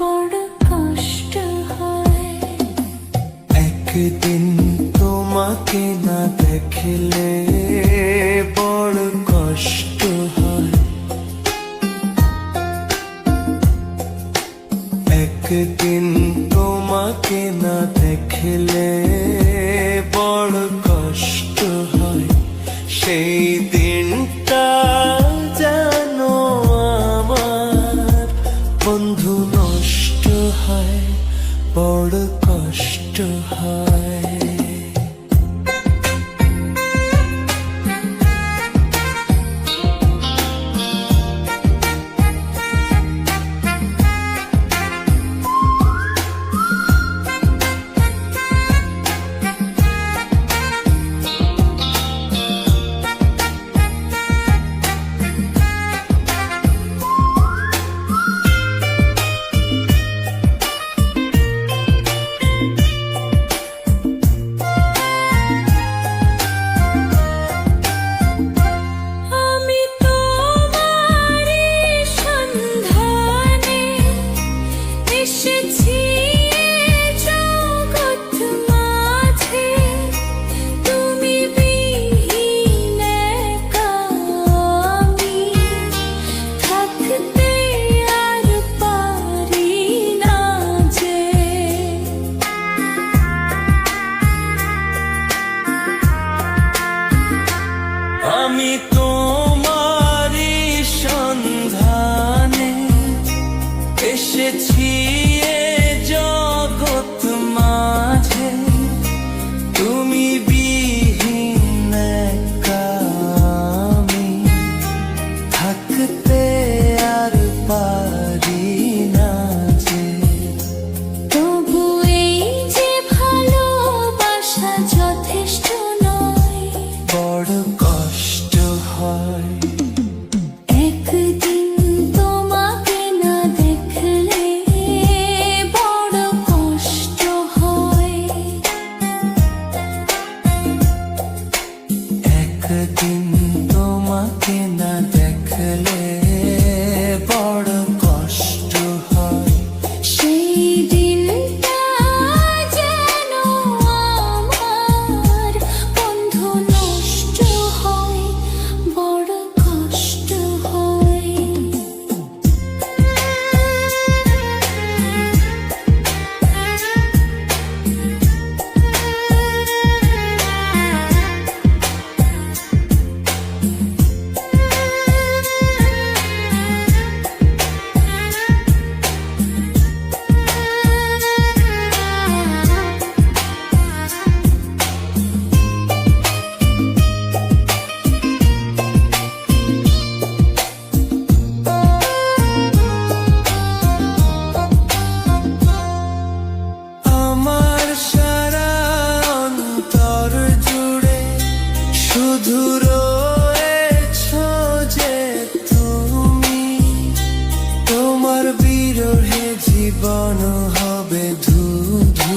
বড় কষ্ট হয়। একদিন তোমাকে না দেখলে বড় কষ্ট হয়। একদিন তোমাকে না দেখলে বড় কষ্ট হয়। সেই দিনটা যেন আমার বন্ধু নষ্ট হয়, বড় কষ্ট হয়। আমি তোমারই সন্ধানে এসেছি জগৎ মাঝে, তুমি বিহীন একা আমি থাকতে আর পারি না যে। আমি তোমারই সন্ধানে এসেছি এ জগৎ মাঝে, তুমি বিহীন একা আমি থাকতে আর পারি না যে। তবু এই যে ভালোবাসা যথেষ্ট নয়, বড় কষ্ট হয়। একদিন তোমাকে না দেখলে বড় কষ্ট হয়। একদিন তোমাকে না দেখলে বড় কষ্ট হয়। সেই দিনটা যেন আমার বন্ধু নষ্ট হয়, বড় কষ্ট হয়। আমার সারা অন্তর জুড়ে শুধু রয়েছো যে তুমি। তোমার বিরহে জীবন হবে ধূ ধূ।